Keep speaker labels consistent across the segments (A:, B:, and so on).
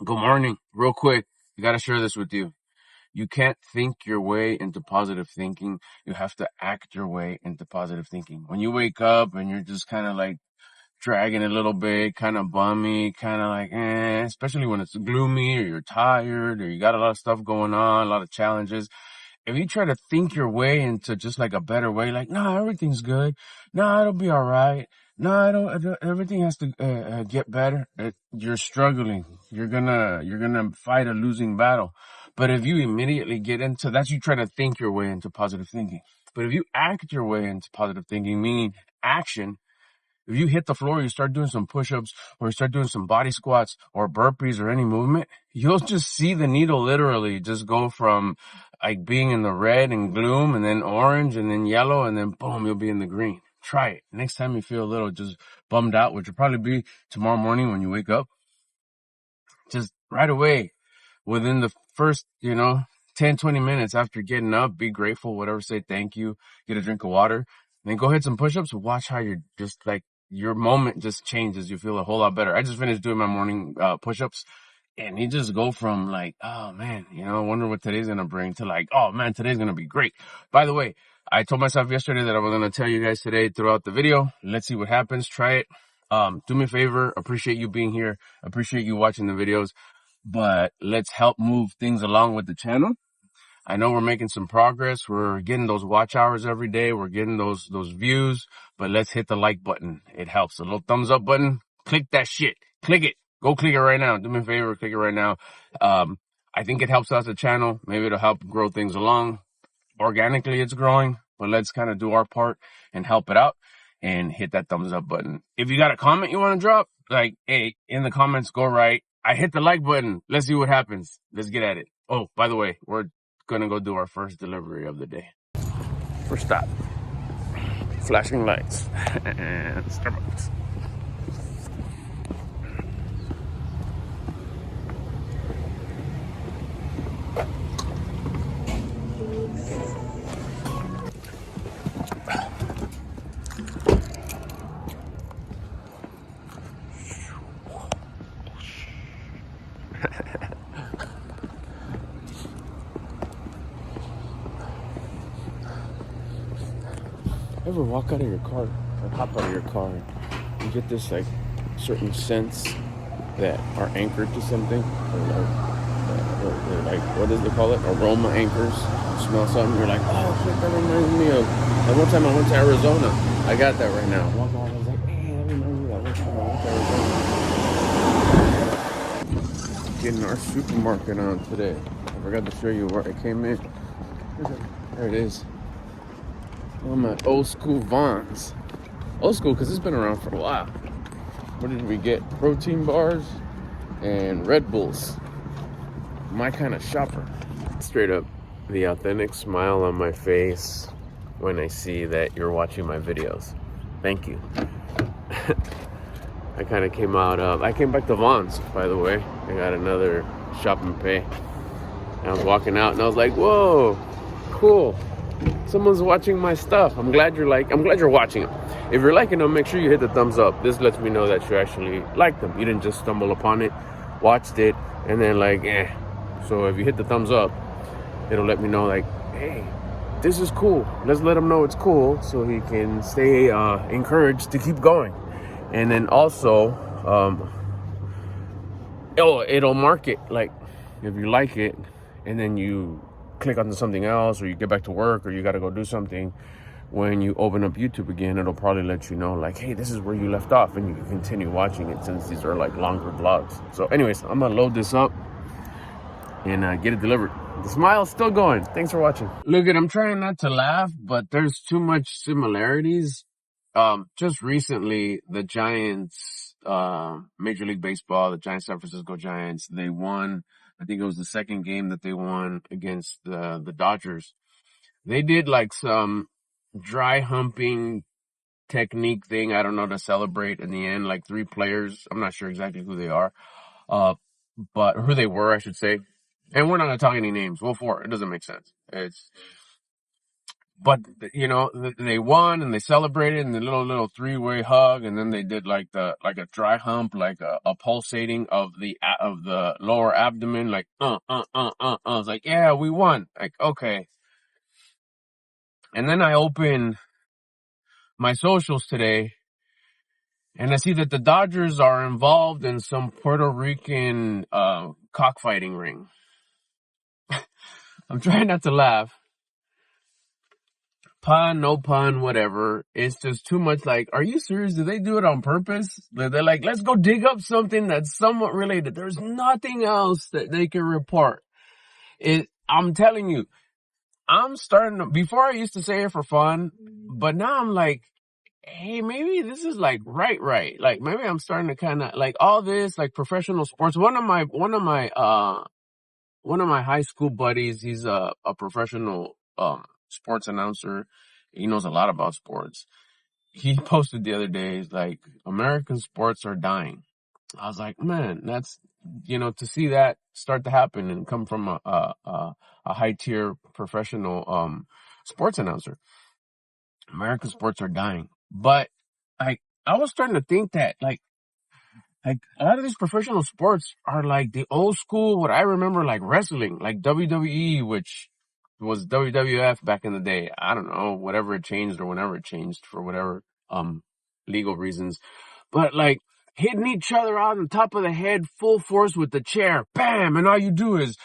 A: Good morning. Real quick, I gotta share this with you. You can't think your way into positive thinking. You have to act your way into positive thinking. When you wake up and you're just kind of like dragging a little bit, kind of bummy, kind of like, especially when it's gloomy or you're tired or you got a lot of stuff going on, a lot of challenges. If you try to think your way into just like a better way, like, no, everything's good. No, it'll be all right. No, everything has to get better. You're struggling. You're gonna fight a losing battle. But if you immediately get into that's you try to think your way into positive thinking. But if you act your way into positive thinking, meaning action, if you hit the floor, you start doing some push-ups or you start doing some body squats or burpees or any movement, you'll just see the needle literally just go from like being in the red and gloom and then orange and then yellow and then boom, you'll be in the green. Try it. Next time you feel a little just bummed out, which will probably be tomorrow morning when you wake up, just right away within the first, 10, 20 minutes after getting up, be grateful, whatever, say thank you, get a drink of water, then go hit some push-ups. Watch how you're just like, your moment just changes. You feel a whole lot better. I just finished doing my morning push-ups and you just go from like, oh man, I wonder what today's going to bring to like, oh man, today's going to be great. By the way, I told myself yesterday that I was going to tell you guys today throughout the video. Let's see what happens. Try it. Do me a favor. Appreciate you being here. Appreciate you watching the videos, but let's help move things along with the channel. I know we're making some progress. We're getting those watch hours every day. We're getting those views, but let's hit the like button. It helps. The little thumbs up button. Click that shit. Click it. Go click it right now. Do me a favor. Click it right now. I think it helps us the channel. Maybe it'll help grow things along. Organically, it's growing, but let's kind of do our part and help it out and hit that thumbs up button. If you got a comment you want to drop, like, hey, in the comments, go right. I hit the like button. Let's see what happens. Let's get at it. Oh, by the way, we're gonna go do our first delivery of the day. First stop, flashing lights and Starbucks. Ever walk out of your car or hop out of your car and you get this like certain sense that are anchored to something, or like what does they call it? Aroma anchors. You smell something, you're like, oh shit, that reminds me of like one time I went to Arizona. I got that right now. Walk out, I was like, hey, that reminds me of that one time I went to Arizona. Getting our supermarket on today. I forgot to show you where I came in. There it is. I'm at old school Vons. Old school because it's been around for a while. What did we get? Protein bars and Red Bulls. My kind of shopper. Straight up, the authentic smile on my face when I see that you're watching my videos. Thank you. I kind of came back to Vons, by the way. I got another shop and pay. And I was walking out and I was like, whoa, cool. Someone's watching my stuff. I'm glad you're watching them. If you're liking them, make sure you hit the thumbs up. This lets me know that you actually like them. You didn't just stumble upon it, watched it, and then like, eh. So if you hit the thumbs up, it'll let me know like, hey, this is cool. Let's let him know it's cool so he can stay encouraged to keep going. And then also, it'll mark it like if you like it, and then you click onto something else, or you get back to work, or you got to go do something. When you open up YouTube again, it'll probably let you know like, hey, this is where you left off, and you can continue watching it since these are like longer vlogs. So anyways, I'm gonna load this up and get it delivered. The smile's still going. Thanks for watching. Look, I'm trying not to laugh, but there's too much similarities. Just recently, the Giants, Major League Baseball, the Giants, San Francisco Giants, they won. I think it was the second game that they won against the Dodgers. They did like some dry humping technique thing, I don't know, to celebrate in the end, like 3 players. I'm not sure exactly who they are, but who they were, I should say. And we're not going to talk any names. Well, it doesn't make sense. But, they won and they celebrated and the little three-way hug. And then they did like a dry hump, like a pulsating of the lower abdomen, like, I was like, yeah, we won. Like, okay. And then I open my socials today and I see that the Dodgers are involved in some Puerto Rican, cockfighting ring. I'm trying not to laugh. Pun, no pun, whatever. It's just too much. Like, are you serious? Do they do it on purpose? They're like, let's go dig up something that's somewhat related. There's nothing else that they can report. I'm telling you, I'm starting to, before I used to say it for fun, but now I'm like, hey, maybe this is like right. Like, maybe I'm starting to kind of like all this, like professional sports. One of my high school buddies, he's a professional, sports announcer. He knows a lot about sports. He posted the other day, he's like, American sports are dying. I was like, man, that's, to see that start to happen and come from a high tier professional, sports announcer. American sports are dying. But I was starting to think that like a lot of these professional sports are like the old school, what I remember, like wrestling, like WWE, which was WWF back in the day. I don't know, whatever it changed or whenever it changed for whatever, legal reasons. But like hitting each other on the top of the head full force with the chair, bam, and all you do is,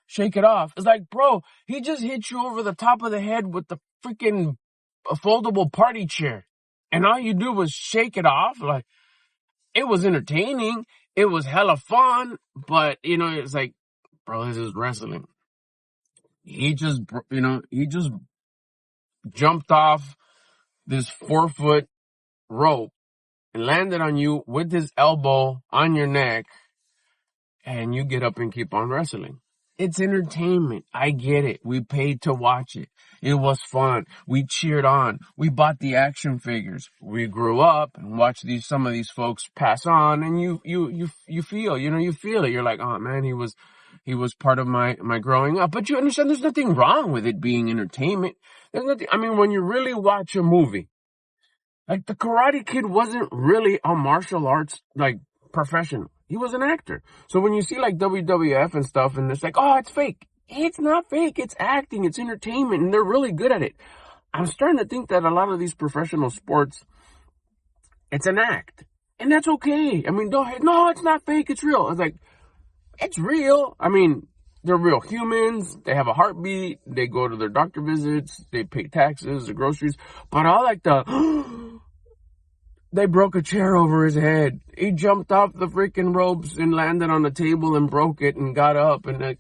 A: shake it off. It's like, bro, he just hit you over the top of the head with the freaking foldable party chair. And all you do was shake it off. Like, it was entertaining. It was hella fun, but it's like, bro, this is wrestling. He just, he just jumped off this 4-foot rope and landed on you with his elbow on your neck, and you get up and keep on wrestling. It's entertainment. I get it. We paid to watch it. It was fun. We cheered on. We bought the action figures. We grew up and watched some of these folks pass on, and you feel, you feel it. You're like, oh man, he was part of my growing up. But you understand there's nothing wrong with it being entertainment. There's nothing, I mean, when you really watch a movie, like the Karate Kid wasn't really a martial arts, like, professional. He was an actor. So when you see like WWF and stuff and it's like, oh, it's fake. It's not fake. It's acting. It's entertainment. And they're really good at it. I'm starting to think that a lot of these professional sports, it's an act. And that's okay. I mean, no, it's not fake. It's real. It's like, it's real. I mean, they're real humans. They have a heartbeat. They go to their doctor visits. They pay taxes, the groceries. But I like they broke a chair over his head. He jumped off the freaking ropes and landed on the table and broke it and got up. And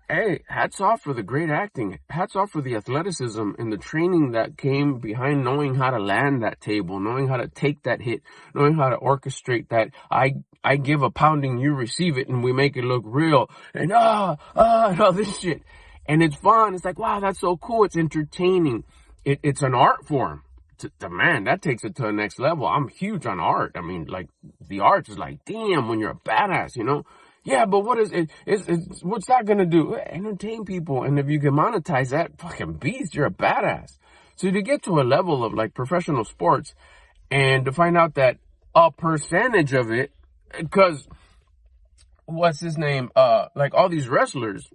A: hey, hats off for the great acting. Hats off for the athleticism and the training that came behind knowing how to land that table, knowing how to take that hit, knowing how to orchestrate that. I give a pounding, you receive it, and we make it look real. And and all this shit. And it's fun. It's like, wow, that's so cool. It's entertaining. It's an art form. Man, that takes it to the next level. I'm huge on art. I mean, like, the arts is like, damn, when you're a badass, Yeah, but what is it? What's that gonna do? Entertain people. And if you can monetize that, fucking beast, you're a badass. So to get to a level of like professional sports and to find out that a percentage of it, because what's his name? Like all these wrestlers,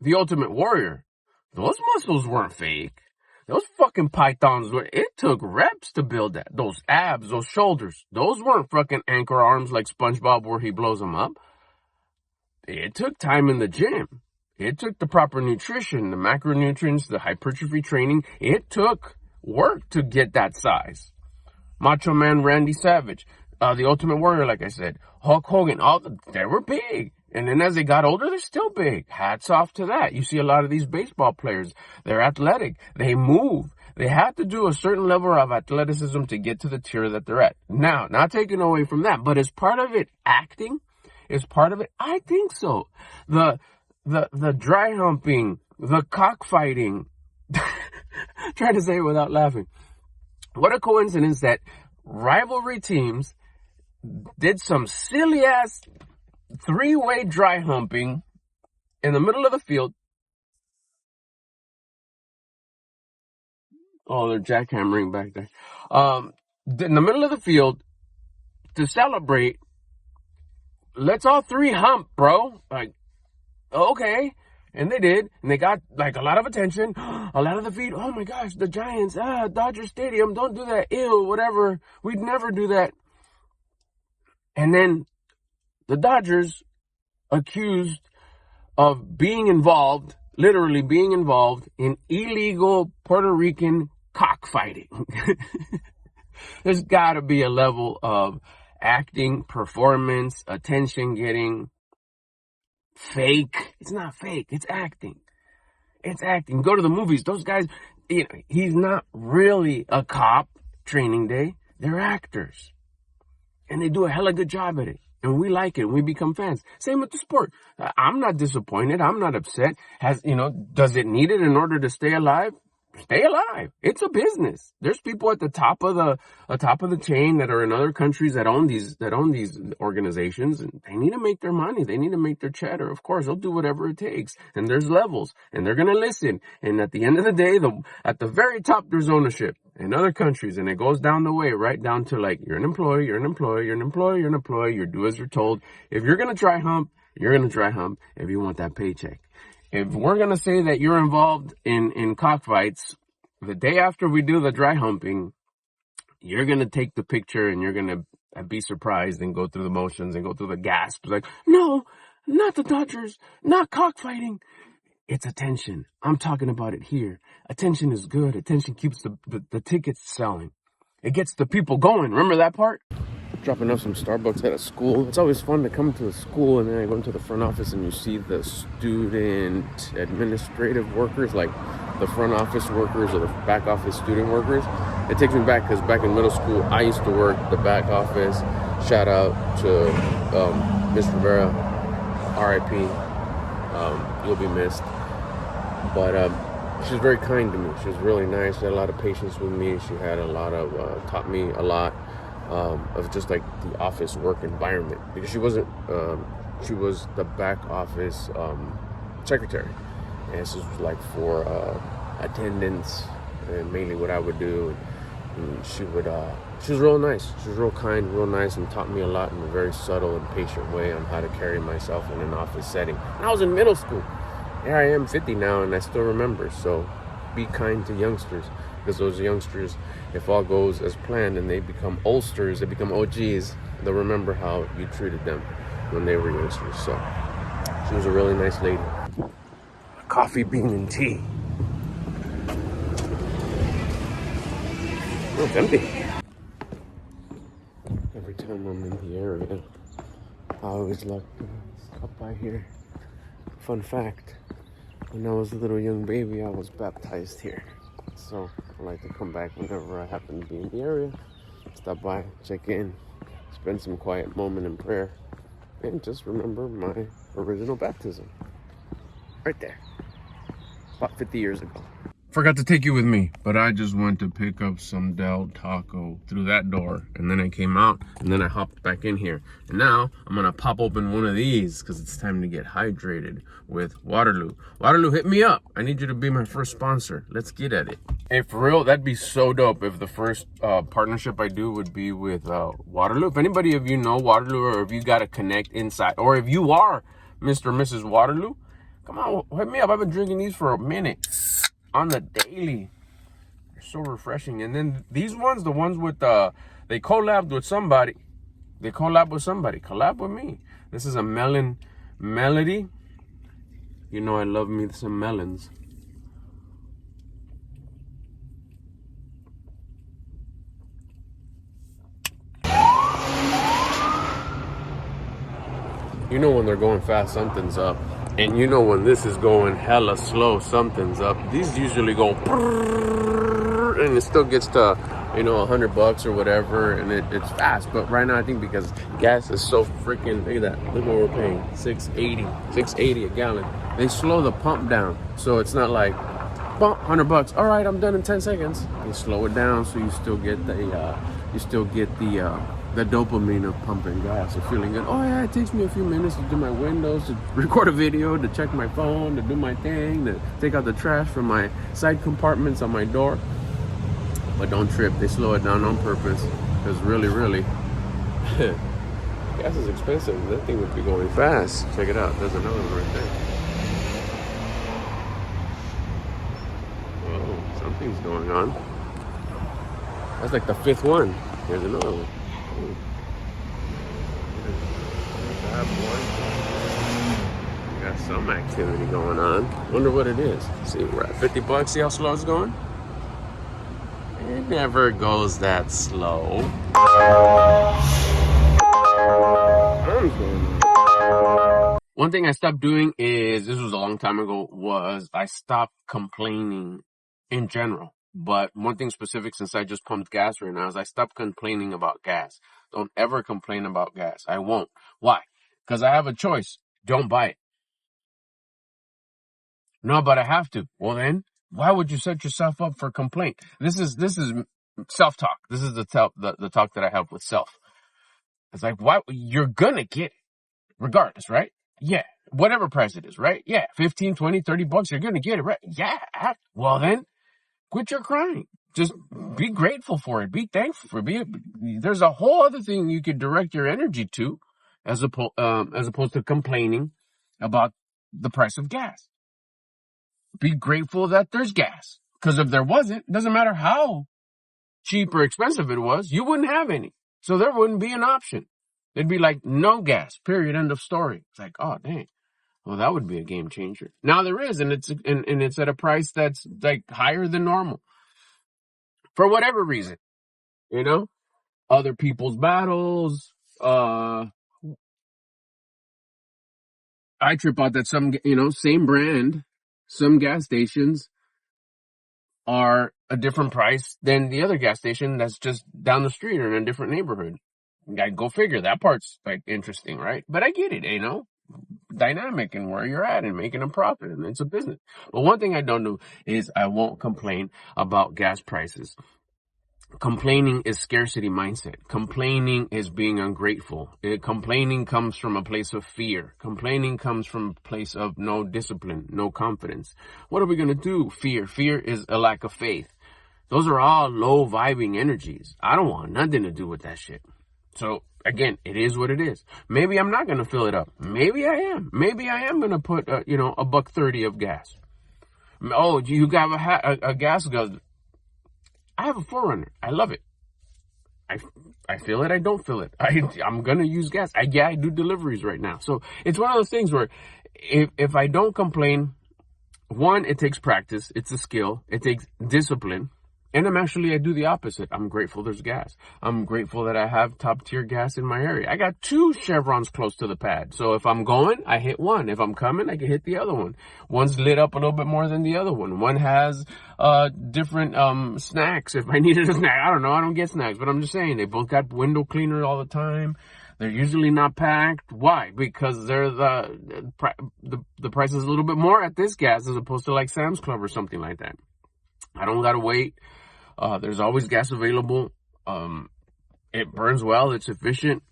A: the Ultimate Warrior, those muscles weren't fake. Those fucking pythons it took reps to build that. Those abs, those shoulders, those weren't fucking anchor arms like SpongeBob where he blows them up. It took time in the gym. It took the proper nutrition, the macronutrients, the hypertrophy training. It took work to get that size. Macho Man Randy Savage, the Ultimate Warrior, like I said, Hulk Hogan, they were big. And then as they got older, they're still big. Hats off to that. You see a lot of these baseball players, they're athletic. They move. They have to do a certain level of athleticism to get to the tier that they're at. Now, not taken away from that, but as part of it, acting is part of it. I think so. The dry humping, the cockfighting, trying to say it without laughing. What a coincidence that rivalry teams did some silly ass 3-way dry humping in the middle of the field Oh, they're jackhammering back there. In the middle of the field, to celebrate, let's all three hump, bro. Like, okay. And they did. And they got like a lot of attention. A lot of the feed. Oh my gosh, the Giants. Dodger Stadium. Don't do that. Ew, whatever. We'd never do that. And then the Dodgers accused of being involved, literally being involved in illegal Puerto Rican cockfighting. There's got to be a level of acting, performance, attention getting, fake. It's not fake. It's acting. It's acting. Go to the movies. Those guys, he's not really a cop. Training Day. They're actors. And they do a hella good job at it. And we like it. We become fans. Same with the sport. I'm not disappointed. I'm not upset. Does it need it in order to stay alive? Stay alive. It's a business. There's people at the top of the chain that are in other countries that own these organizations, and they need to make their money. They need to make their cheddar. Of course, they'll do whatever it takes. And there's levels, and they're gonna listen. And at the end of the day, at the very top, there's ownership in other countries, and it goes down the way, right down to like you're an employee, you're an employee, you're an employee, you're an employee. You do as you're told. If you're gonna dry hump, you're gonna dry hump. If you want that paycheck. If we're going to say that you're involved in cockfights, the day after we do the dry humping, you're going to take the picture and you're going to be surprised and go through the motions and go through the gasps. Like, no, not the Dodgers, not cockfighting. It's attention. I'm talking about it here. Attention is good. Attention keeps the tickets selling. It gets the people going. Remember that part? Dropping off some Starbucks at a school. It's always fun to come to a school and then I go into the front office and you see the student administrative workers, like the front office workers or the back office student workers. It takes me back because back in middle school, I used to work the back office. Shout out to Miss Rivera, R.I.P. You'll be missed. But she was very kind to me. She was really nice. She had a lot of patience with me. She had taught me a lot. Of just like the office work environment, because she was the back office secretary, and this was like for attendance and mainly what I would do. And she was real nice. She was real kind, real nice, and taught me a lot in a very subtle and patient way on how to carry myself in an office setting. And I was in middle school. Here I am 50 now and I still remember. So be kind to youngsters, because those youngsters, if all goes as planned and they become oldsters, they become OGs, they'll remember how you treated them when they were youngsters. So she was a really nice lady. Coffee, bean, and tea. Oh, it's empty. Every time I'm in the area, I always like to stop by here. Fun fact, when I was a little young baby, I was baptized here. So I like to come back whenever I happen to be in the area, stop by, check in, spend some quiet moment in prayer, and just remember my original baptism. Right there. About 50 years ago. Forgot to take you with me, but I just went to pick up some Del Taco through that door, and then I came out, and then I hopped back in here. And now I'm gonna pop open one of these because it's time to get hydrated with Waterloo. Waterloo, hit me up. I need you to be my first sponsor. Let's get at it. Hey, for real, that'd be so dope if the first partnership I do would be with Waterloo. If anybody of you know Waterloo, or if you got to connect inside, or if you are Mr. or Mrs. Waterloo, come on, hit me up. I've been drinking these for a minute. On the daily. They're so refreshing. And then these ones, the ones with they collabed with somebody. They collab with somebody. Collab with me. This is a melon melody. You know I love me some melons. You know when they're going fast, something's up. And you know when this is going hella slow, something's up. These usually go and it still gets to, $100 or whatever, and it's fast. But right now I think because gas is so freaking, look at that. Look what we're paying, $6.80 a gallon. They slow the pump down, so it's not like pump $100. All right, I'm done in 10 seconds. They slow it down so you still get the dopamine of pumping gas, of feeling good. Oh yeah, it takes me a few minutes to do my windows, to record a video, to check my phone, to do my thing, to take out the trash from my side compartments on my door.
B: But don't trip. They slow it down on purpose. Because really, gas is expensive. That thing would be going fast. Check it out. There's another one right there. Whoa, something's going on. That's like the 5th one. Here's another one. Ooh. That one. We got some activity going on. Wonder what it is. See, we're at $50. See how slow it's going? It never goes that slow. One thing I stopped doing is, this was a long time ago, was I stopped complaining in general. But one thing specific, since I just pumped gas right now, is I stopped complaining about gas. Don't ever complain about gas. I won't. Why? Because I have a choice. Don't buy it. No, but I have to. Well then, why would you set yourself up for complaint? This is self-talk. This is the talk that I have with self. It's like, why? You're gonna get it regardless, right? Yeah. Whatever price it is, right? Yeah. 15, 20, 30 bucks, you're gonna get it, right? Yeah. Well then, quit your crying. Just be grateful for it. Be thankful for it. There's a whole other thing you could direct your energy to, as opposed to complaining about the price of gas. Be grateful that there's gas. Because if there wasn't, it doesn't matter how cheap or expensive it was, you wouldn't have any. So there wouldn't be an option. It'd be like no gas, period, end of story. It's like, oh, dang. Well, that would be a game changer. Now there is, and it's at a price that's like higher than normal. For whatever reason, other people's battles. I trip out that some, same brand, some gas stations are a different price than the other gas station that's just down the street or in a different neighborhood. Go figure. That part's like interesting, right? But I get it, dynamic and where you're at and making a profit, and it's a business. But one thing I don't do is I won't complain about gas prices. Complaining is scarcity mindset. Complaining is being ungrateful. Complaining comes from a place of fear. Complaining comes from a place of no discipline, no confidence. What are we going to do? Fear. Fear is a lack of faith. Those are all low vibing energies. I don't want nothing to do with that shit. So again, it is what it is. Maybe I'm not going to fill it up. Maybe I am. Maybe I am going to put, $1.30 of gas. Oh, you got a gas guzzler. I have a 4Runner. I love it. I feel it. I don't feel it. I'm going to use gas. I do deliveries right now. So it's one of those things where if I don't complain, one, it takes practice. It's a skill. It takes discipline. And I do the opposite. I'm grateful there's gas. I'm grateful that I have top tier gas in my area. I got 2 Chevrons close to the pad. So if I'm going, I hit one. If I'm coming, I can hit the other one. One's lit up a little bit more than the other one. One has different snacks. If I needed a snack, I don't know. I don't get snacks, but I'm just saying they both got window cleaners all the time. They're usually not packed. Why? Because they're the price is a little bit more at this gas as opposed to like Sam's Club or something like that. I don't gotta wait. There's always gas available. It burns well. It's efficient.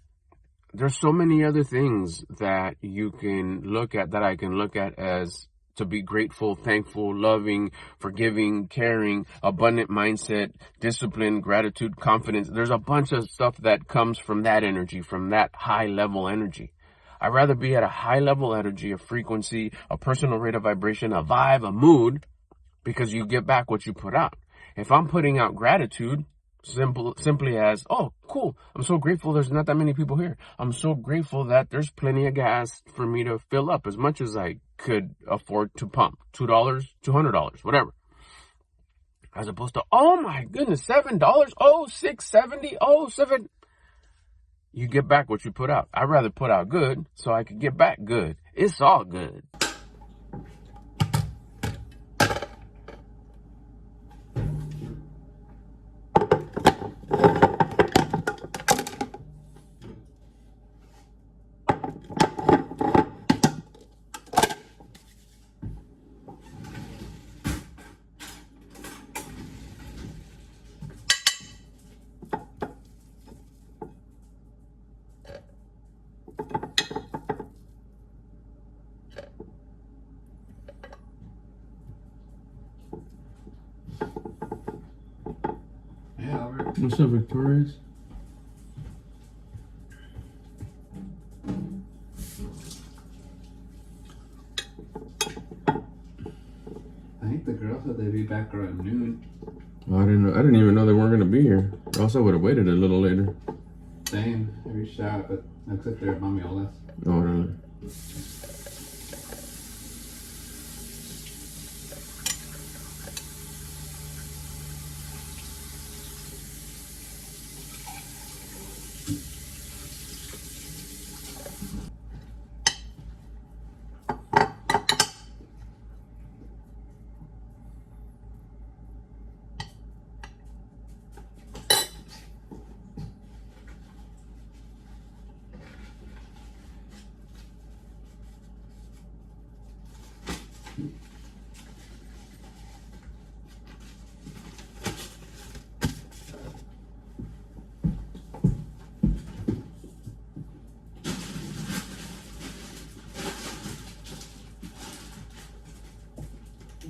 B: There's so many other things that you can look at, that I can look at as to be grateful, thankful, loving, forgiving, caring, abundant mindset, discipline, gratitude, confidence. There's a bunch of stuff that comes from that energy, from that high level energy. I'd rather be at a high level energy, a frequency, a personal rate of vibration, a vibe, a mood, because you get back what you put out. If I'm putting out gratitude, simply as, oh, cool, I'm so grateful there's not that many people here. I'm so grateful that there's plenty of gas for me to fill up as much as I could afford to pump. $2, $200, whatever. As opposed to, oh my goodness, $7, oh, $6.70, oh, $7. You get back what you put out. I'd rather put out good so I could get back good. It's all good. What's up, Victorious?
C: I think the girl said they'd be back around noon.
B: Oh, I didn't know. I didn't even know they weren't gonna be here. Or else I would have waited a little later.
C: Same. I reached out, but except they're at Mamiola's.
B: Oh, really?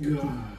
B: God.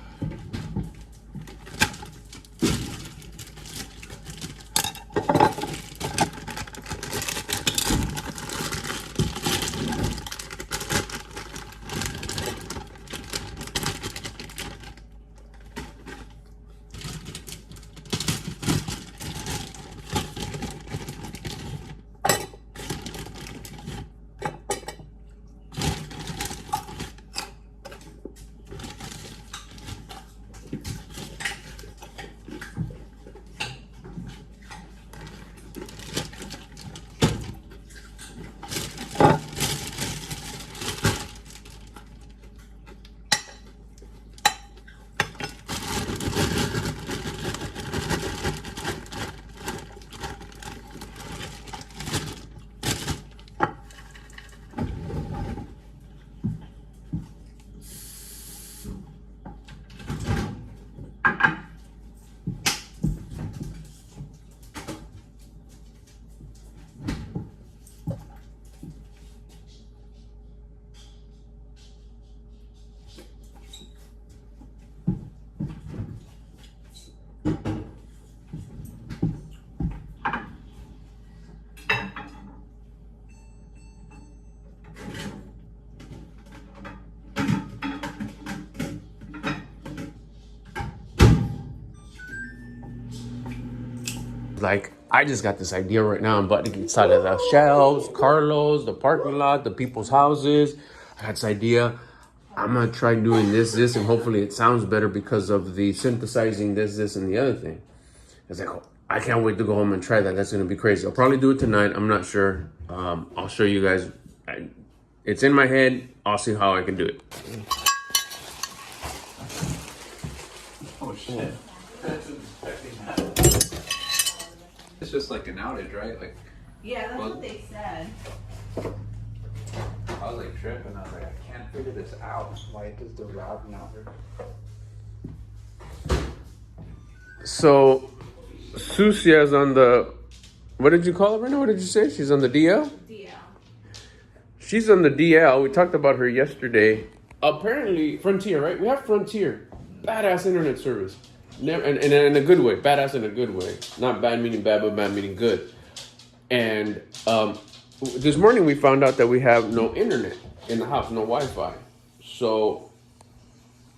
B: Like, I just got this idea right now. I'm buttoning inside of the shelves, Carlos, the parking lot, the people's houses. I got this idea. I'm gonna try doing this, and hopefully it sounds better because of the synthesizing this, and the other thing. It's like, I can't wait to go home and try that. That's gonna be crazy. I'll probably do it tonight. I'm not sure. I'll show you guys. It's in my head. I'll see how I can do it.
C: Oh shit. It's just like an outage, right? Like,
D: yeah, that's what they said.
C: I was like tripping. I was like, I can't figure this out. Why is the routing out here?
B: So, Susia's on the, what did you call it, Brenda? What did you say? She's on the DL?
D: DL.
B: She's on the DL. We talked about her yesterday. Apparently, Frontier, right? We have Frontier. Badass internet service. Never, and in a good way. Badass in a good way. Not bad meaning bad, but bad meaning good. And this morning we found out that we have no internet in the house, no Wi-Fi. So,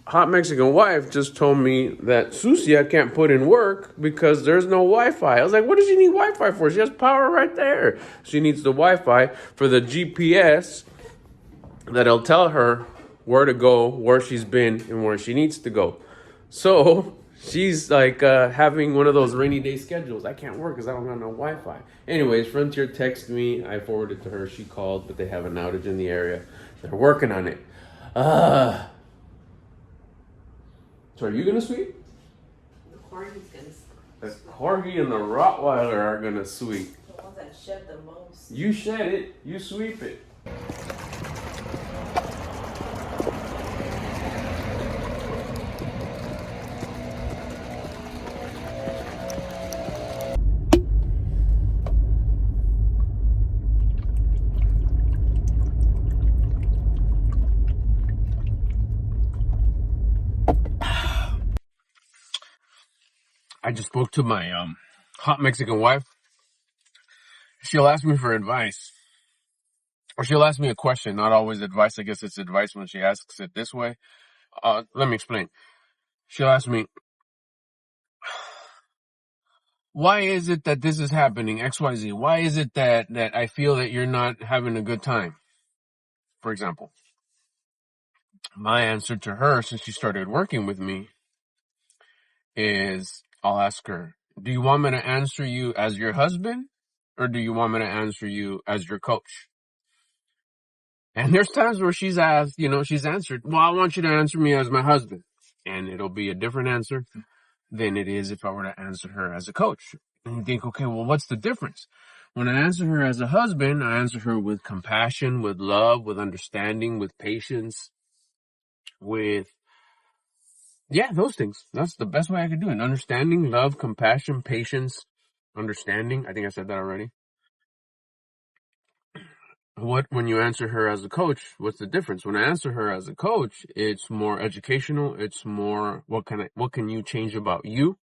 B: Hot Mexican Wife just told me that Susia can't put in work because there's no Wi-Fi. I was like, what does she need Wi-Fi for? She has power right there. She needs the Wi-Fi for the GPS that'll tell her where to go, where she's been, and where she needs to go. So she's like having one of those rainy day schedules. I can't work because I don't have no Wi-Fi. Anyways, Frontier texted me. I forwarded to her. She called, but they have an outage in the area. They're working on it. So are you gonna sweep?
D: The corgi's gonna.
B: The corgi and the Rottweiler are gonna sweep.
D: The ones that shed the most.
B: You shed it, you sweep it. I just spoke to my hot Mexican wife, she'll ask me for advice. Or she'll ask me a question, not always advice. I guess it's advice when she asks it this way. Let me explain. She'll ask me, why is it that this is happening, XYZ? Why is it that I feel that you're not having a good time? For example, my answer to her, since she started working with me, is I'll ask her, do you want me to answer you as your husband, or do you want me to answer you as your coach? And there's times where she's asked, she's answered, well, I want you to answer me as my husband. And it'll be a different answer than it is if I were to answer her as a coach. And you think, okay, well, what's the difference? When I answer her as a husband, I answer her with compassion, with love, with understanding, with patience, with, those things. That's the best way I could do it. Understanding, love, compassion, patience, understanding. I think I said that already. When you answer her as a coach, what's the difference? When I answer her as a coach, it's more educational. It's more, what can you change about you?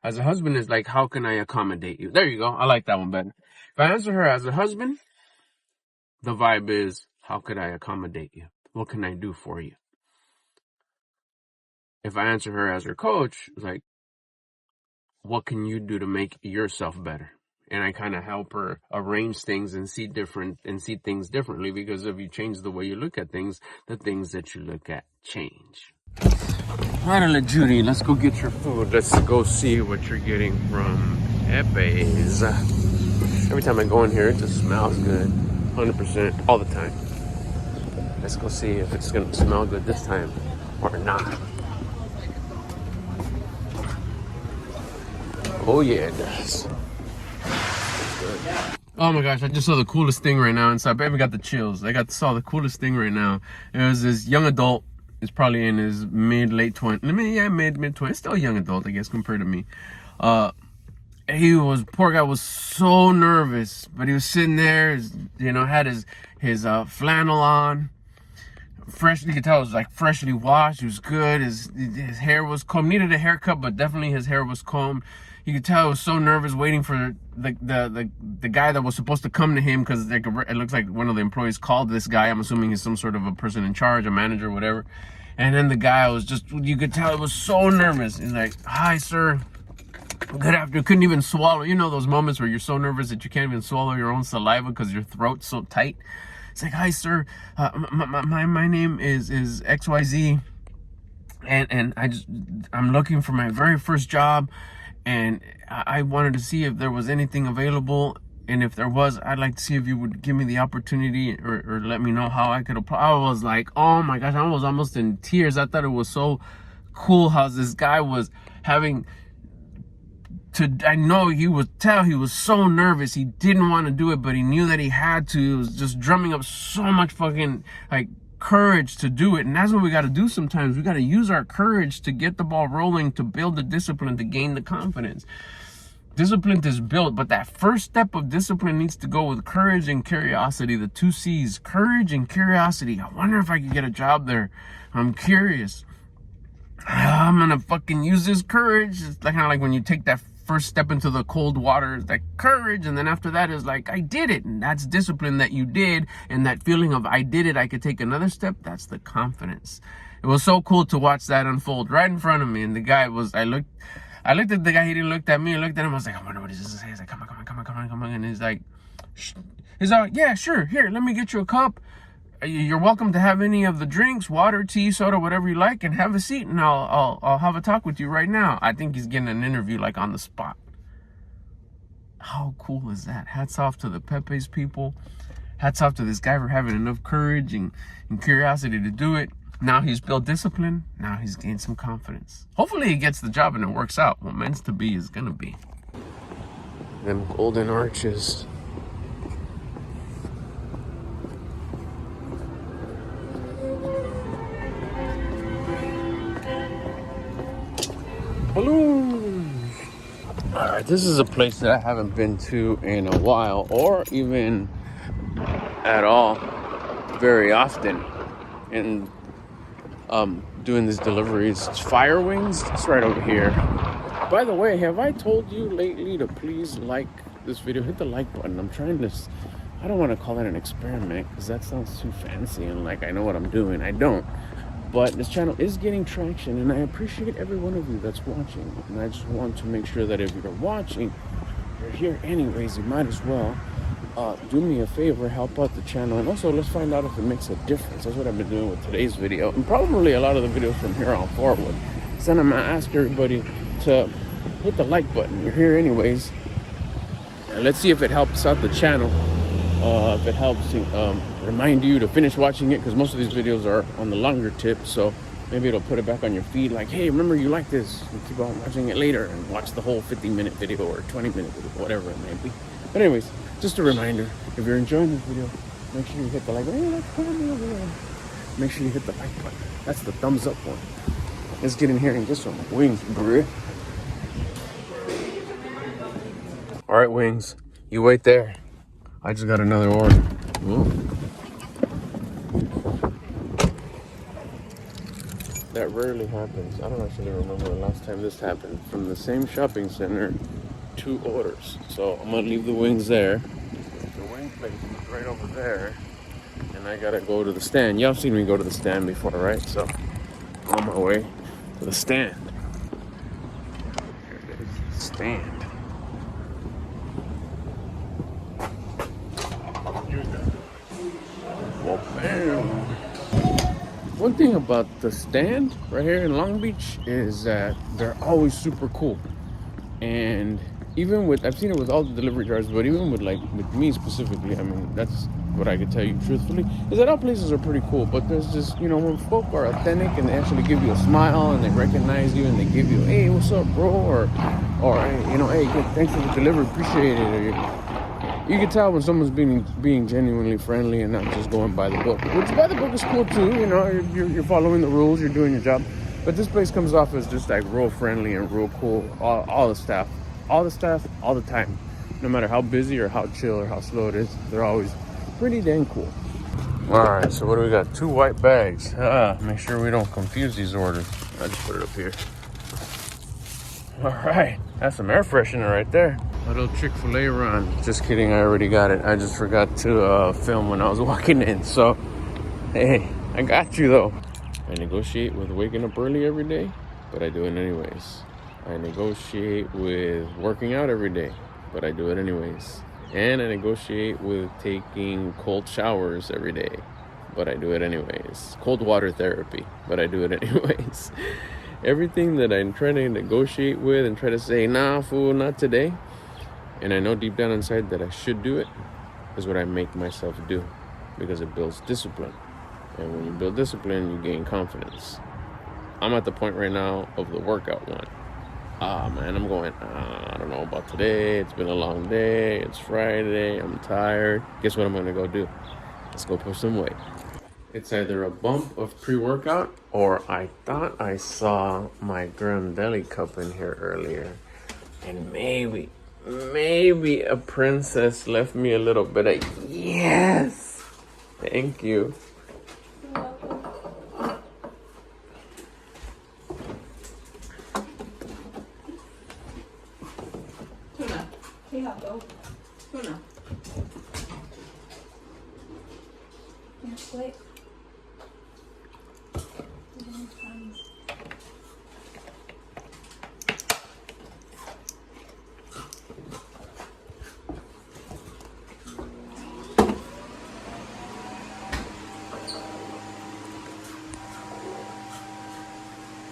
B: As a husband is like, how can I accommodate you? There you go. I like that one better. If I answer her as a husband, the vibe is, how could I accommodate you? What can I do for you? If I answer her as her coach, it's like, what can you do to make yourself better? And I kind of help her arrange things and see things differently, because if you change the way you look at things, the things that you look at change. Finally, Judy, let's go get your food. Let's go see what you're getting from Pepe's. Every time I go in here, it just smells good. 100% all the time. Let's go see if it's going to smell good this time or not. Oh, yeah, it does. Oh my gosh, I just saw the coolest thing right now inside. Baby got the chills. I saw the coolest thing right now. It was this young adult. He's probably in his mid-late 20s. Mid-20s. Still a young adult, I guess, compared to me. Poor guy was so nervous, but he was sitting there, had his flannel on. Fresh, you could tell it was like freshly washed. He was good. His hair was combed. Needed a haircut, but definitely his hair was combed. You could tell he was so nervous, waiting for the guy that was supposed to come to him, because it looks like one of the employees called this guy. I'm assuming he's some sort of a person in charge, a manager, whatever. And then the guy was you could tell he was so nervous. He's like, "Hi, sir. Good afternoon." Couldn't even swallow. You know those moments where you're so nervous that you can't even swallow your own saliva because your throat's so tight. It's like, "Hi, sir. My name is XYZ, and I'm looking for my very first job, and I wanted to see if there was anything available, and if there was, I'd like to see if you would give me the opportunity or let me know how I could apply." I was like, oh my gosh, I was almost in tears. I thought it was so cool how this guy was having I know he was so nervous. He didn't want to do it, but he knew that he had to. He was just drumming up so much fucking courage to do it. And that's what we got to do sometimes. We got to use our courage to get the ball rolling, to build the discipline, to gain the confidence. Discipline is built, but that first step of discipline needs to go with courage and curiosity, the 2 C's, courage and curiosity. I wonder if I could get a job there. I'm curious. I'm gonna fucking use this courage. It's kind of like when you take that first step into the cold water, it's like courage, and then after that is like, I did it, and that's discipline that you did, and that feeling of I did it, I could take another step, that's the confidence. It was so cool to watch that unfold right in front of me. And the guy I looked at the guy, he didn't look at me, I looked at him, I was like, I wonder what he's gonna say. He's like, come on, and he's like, yeah, sure, here, let me get you a cup. You're welcome to have any of the drinks, water, tea, soda, whatever you like, and have a seat, and I'll have a talk with you right now. I think he's getting an interview on the spot. How cool is that? Hats off to the Pepe's people. Hats off to this guy for having enough courage and curiosity to do it. Now he's built discipline. Now he's gained some confidence. Hopefully he gets the job and it works out. What meant to be is gonna be. Them golden arches. Balloons. All right, this is a place that I haven't been to in a while, or even at all, very often. And doing these deliveries. It's Fire Wings. It's right over here. By the way, have I told you lately to please like this video? Hit the like button. I'm trying to, I don't want to call it an experiment because that sounds too fancy and like I know what I'm doing. I don't. But this channel is getting traction, and I appreciate every one of you that's watching. And I just want to make sure that if you're watching, you're here anyways, you might as well do me a favor, help out the channel, and also let's find out if it makes a difference. That's what I've been doing with today's video, and probably a lot of the videos from here on forward. So I'm gonna ask everybody to hit the like button. You're here anyways, and let's see if it helps out the channel. If it helps remind you to finish watching it, because most of these videos are on the longer tip, so maybe it'll put it back on your feed like, hey, remember you like this, and keep on watching it later and watch the whole 50-minute video or 20-minute video, whatever it may be. But anyways, just a reminder, if you're enjoying this video, make sure you hit the like button. Hey, that's cool over there. Make sure you hit the like button. That's the thumbs up one. Let's get in here and get some wings, bruh. All right, wings, you wait there. I just got another order. Ooh. That rarely happens. I don't actually remember the last time this happened. From the same shopping center, 2 orders. So I'm gonna leave the wings there. The wing place is right over there. And I gotta go to the stand. Y'all seen me go to the stand before, right? So I'm on my way to the stand. Here it is, stand. Well, bam. One thing about the stand right here in Long Beach is that they're always super cool. And even with, I've seen it with all the delivery drivers, but even with me specifically, I mean, that's what I could tell you truthfully, is that all places are pretty cool. But there's just, you know, when folk are authentic and they actually give you a smile and they recognize you and they give you, hey, what's up, bro? Or hey, you know, hey, good, thanks for the delivery, appreciate it. Or, you can tell when someone's being genuinely friendly and not just going by the book. Which by the book is cool too, you know, you're following the rules, you're doing your job. But this place comes off as just like real friendly and real cool. All the staff, all the time. No matter how busy or how chill or how slow it is, they're always pretty dang cool. All right, so what do we got? 2 white bags. Make sure we don't confuse these orders. I just put it up here. All right, that's some air freshener right there. Little Chick-fil-A run. Just kidding, I already got it. I just forgot to film when I was walking in. So, hey, I got you though. I negotiate with waking up early every day, but I do it anyways. I negotiate with working out every day, but I do it anyways. And I negotiate with taking cold showers every day, but I do it anyways. Cold water therapy, but I do it anyways. Everything that I'm trying to negotiate with and try to say, nah, fool, not today, and I know deep down inside that I should do it, is what I make myself do, because it builds discipline. And when you build discipline, you gain confidence. I'm at the point right now of the workout one. Man, I'm going, I don't know about today. It's been a long day. It's Friday. I'm tired. Guess what I'm going to go do? Let's go push some weight. It's either a bump of pre-workout or I thought I saw my Graham Deli cup in here earlier. And maybe a princess left me a little bit of yes. Thank you.
D: Tuna. Hey, hot dog. Tuna. Yes, wait.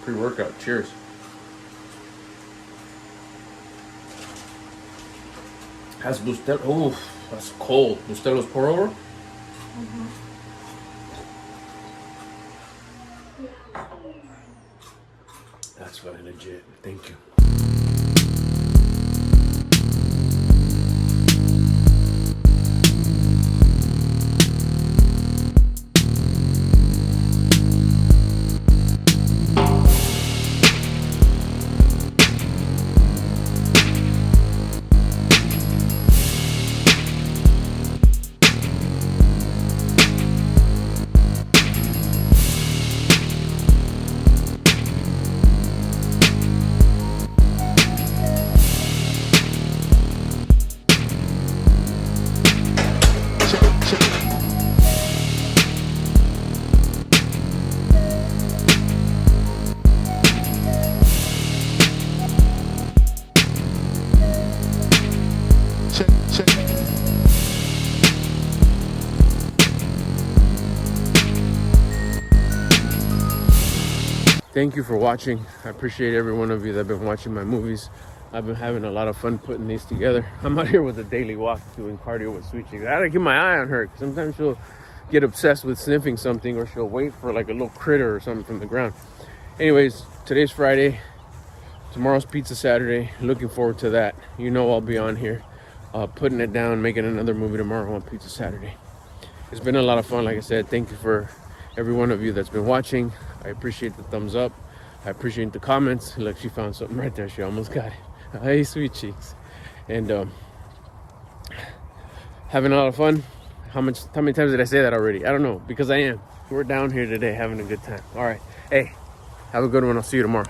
B: Pre-workout, cheers. Has Bustelo, oh, that's cold. Bustelo's pour over?
D: Mm-hmm.
B: That's very legit. Thank you. thank you for watching. I appreciate every one of you that have been watching my movies. I've been having a lot of fun putting these together. I'm out here with a daily walk doing cardio with Sweet Cheeks. I gotta keep my eye on her. Sometimes she'll get obsessed with sniffing something, or she'll wait for like a little critter or something from the ground. Anyways, today's Friday. Tomorrow's Pizza Saturday. Looking forward to that. You know I'll be on here putting it down, making another movie tomorrow on Pizza Saturday. It's been a lot of fun, like I said. Thank you for every one of you that's been watching. I appreciate the thumbs up. I appreciate the comments. Look, she found something right there. She almost got it. Hey, Sweet Cheeks. And having a lot of fun. How many times did I say that already? I don't know, because I am. We're down here today having a good time. All right. Hey, have a good one. I'll see you tomorrow.